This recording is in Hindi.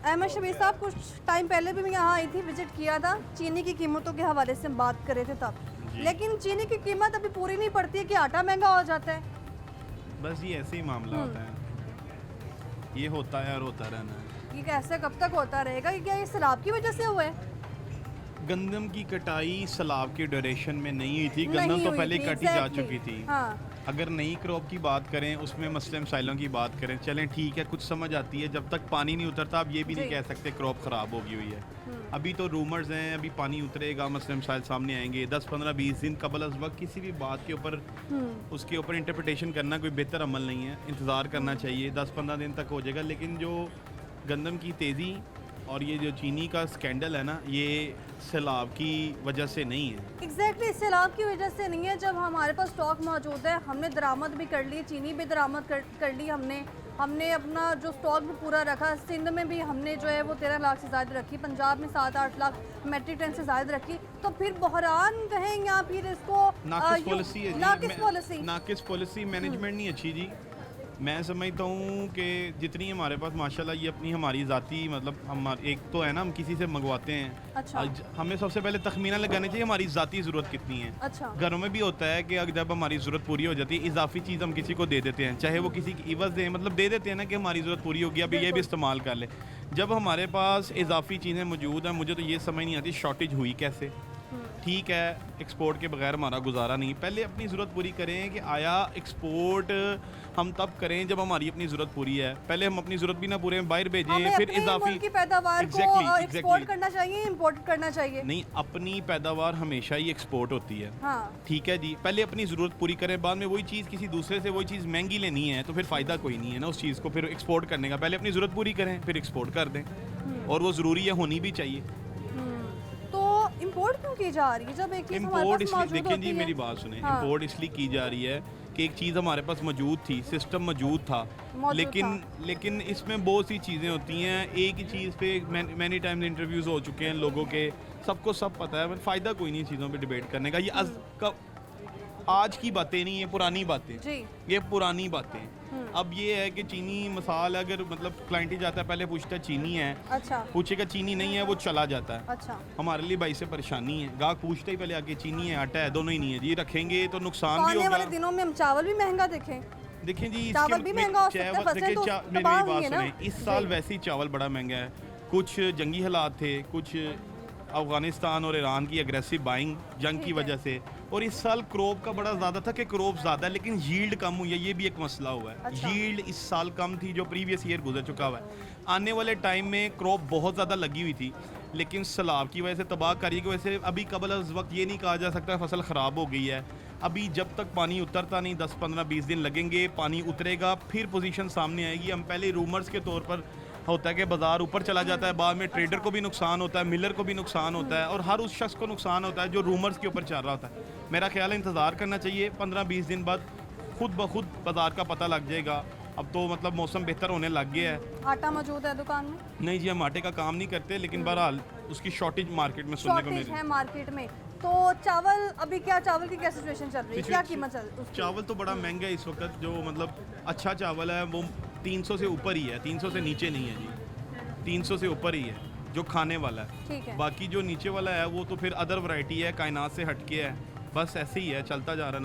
अहमद शबीर साहब, कुछ टाइम पहले भी मैं यहाँ आई थी, विजिट किया था, चीनी की कीमतों के हवाले से हम बात कर रहे थे तब, लेकिन चीनी की कीमत अभी पूरी नहीं पड़ती है कि आटा महंगा हो जाता है। बस ये ऐसे ही मामला होता है, ये होता है और होता रहना है। ये कैसे कब तक होता रहेगा? क्या ये सैलाब की वजह से हुआ है? गंदम की कटाई सैलाब के ड्यूरेशन में नहीं हुई थी, गंदम नहीं तो हुई पहले थी, कटी जा exactly। चुकी थी। हाँ। अगर नई क्रॉप की बात करें, उसमें मसले मसाइलों की बात करें, चलें ठीक है, कुछ समझ आती है, जब तक पानी नहीं उतरता आप ये भी नहीं जी। कह सकते क्रॉप ख़राब होगी हुई है। अभी तो रूमर्स हैं, अभी पानी उतरेगा, मसले मसाइल सामने आएंगे, 10 15 20 दिन कबल अज़ वक्त किसी भी बात के ऊपर उसके ऊपर इंटरप्रिटेशन करना कोई बेहतर अमल नहीं है। इंतज़ार करना चाहिए, 10-15 दिन तक हो जाएगा। लेकिन जो गंदम की तेज़ी और ये जो चीनी का स्कैंडल है ना, ये सैलाब की वजह से नहीं है। एग्जैक्टली सैलाब की वजह से नहीं है। जब हमारे पास स्टॉक मौजूद है, हमने दरामद भी कर ली, चीनी भी दरामद कर ली, हमने अपना जो स्टॉक भी पूरा रखा। सिंध में भी हमने जो है वो 13 लाख से ज़्यादा रखी, पंजाब में 7-8 लाख मेट्रिक टन से ज़्यादा रखी। तो फिर बहरान कहें या फिर इसको नाकिस पॉलिसी है जी, नाकिस पॉलिसी मैनेजमेंट नहीं अच्छी जी। मैं समझता हूँ कि जितनी हमारे पास माशाल्लाह ये अपनी हमारी ज़ाती मतलब हम एक तो है ना, हम किसी से मंगवाते हैं। अच्छा। हमें सबसे पहले तखमीना लगाने चाहिए हमारी ज़ाती ज़रूरत कितनी है। अच्छा। घरों में भी होता है कि जब हमारी ज़रूरत पूरी हो जाती है, इजाफी चीज़ हम किसी को दे देते हैं, चाहे वो किसी की इवज़ दें, मतलब दे देते हैं ना कि हमारी ज़रूरत पूरी होगी, अभी ये भी इस्तेमाल कर ले। जब हमारे पास इजाफी चीज़ें मौजूद हैं, मुझे तो ये समझ नहीं आती शॉर्टेज हुई कैसे। ठीक है, एक्सपोर्ट के बगैर हमारा गुजारा नहीं। पहले अपनी ज़रूरत पूरी करें कि आया एक्सपोर्ट हम तब करें जब हमारी अपनी ज़रूरत पूरी है। पहले हम अपनी ज़रूरत भी ना पूरे बाहर भेजें, फिर इजाफी की पैदावार को एक्सपोर्ट करना चाहिए, इंपोर्ट करना चाहिए। नहीं, अपनी पैदावार हमेशा ही एक्सपोर्ट होती है। हाँ। ठीक है जी, पहले अपनी ज़रूरत पूरी करें, बाद में वही चीज़ किसी दूसरे से वही चीज़ महंगी लेनी है तो फिर फ़ायदा कोई नहीं है ना उस चीज़ को फिर एक्सपोर्ट करने का। पहले अपनी ज़रूरत पूरी करें, फिर एक्सपोर्ट कर दें, और वो ज़रूरी है, होनी भी चाहिए। इंपोर्ट क्यों की जा रही है जब एक चीज़ हमारे इंपोर्ट पास इसलिए, मौजूद देखें होती जी है? मेरी बात सुने, हाँ। इंपोर्ट इसलिए की जा रही है कि एक चीज़ हमारे पास मौजूद थी, सिस्टम मौजूद था, लेकिन इसमें बहुत सी चीज़ें होती हैं। एक ही चीज़ पे मैनी टाइम्स इंटरव्यूज़ हो चुके हैं लोगों के, सबको सब पता है, फ़ायदा कोई नहीं चीज़ों पे डिबेट करने का। ये आज की बातें नहीं, ये पुरानी बातें, ये पुरानी बातें। अब ये है कि चीनी मसाल अगर मतलब क्लाइंट ही जाता है, पहले पूछता है चीनी है, अच्छा, पूछेगा चीनी नहीं है, वो चला जाता है। अच्छा। हमारे लिए भाई से परेशानी है, गाहक पूछते ही पहले आके चीनी है, आटा है, दोनों ही नहीं है जी, रखेंगे तो नुकसान भी होगा। आने वाले दिनों में हम चावल भी महंगा देखें जी, चावल भी महंगा हो सकता है, फसलें तो मेरी बात सुने, इस साल वैसे ही चावल बड़ा महंगा है। कुछ जंगी हालात थे, कुछ अफगानिस्तान और ईरान की एग्रेसिव बाइंग जंग की वजह से, और इस साल क्रॉप का बड़ा ज़्यादा था कि क्रॉप ज़्यादा है लेकिन यील्ड कम हुई है, ये भी एक मसला हुआ है। अच्छा। यील्ड इस साल कम थी जो प्रीवियस ईयर गुजर चुका हुआ है। आने वाले टाइम में क्रॉप बहुत ज़्यादा लगी हुई थी, लेकिन सैलाब की वजह से, तबाहकारी की वजह से अभी कबल उस वक्त ये नहीं कहा जा सकता फसल ख़राब हो गई है। अभी जब तक पानी उतरता नहीं, 10 15 20 दिन लगेंगे, पानी उतरेगा फिर पोजीशन सामने आएगी। हम पहले रूमर्स के तौर पर होता है कि बाज़ार ऊपर चला जाता है, बाद में ट्रेडर को भी नुकसान होता है, मिलर को भी नुकसान होता है, और हर उस शख्स को नुकसान होता है जो रूमर्स के ऊपर चल रहा होता है। मेरा ख्याल है इंतज़ार करना चाहिए, 15-20 दिन बाद खुद ब खुद बाज़ार का पता लग जाएगा। अब तो मतलब मौसम बेहतर होने लग गया है। आटा मौजूद है दुकान में? नहीं जी, हम आटे का काम नहीं करते, लेकिन बहरहाल उसकी शॉर्टेज मार्केट में सुनने को मिली है मार्केट में। तो चावल अभी चावल की क्या सिचुएशन चल रही है, क्या कीमत चल रही है? चावल तो बड़ा महंगा है इस वक्त, जो मतलब अच्छा चावल है वो 300 से ऊपर ही है, 300 से नीचे नहीं है जी, 300 से ऊपर ही है जो खाने वाला है। ठीक है। बाकी जो नीचे वाला है वो तो फिर अदर वैरायटी है, कायनात से हटके है, बस ऐसे ही है, चलता जा रहा है।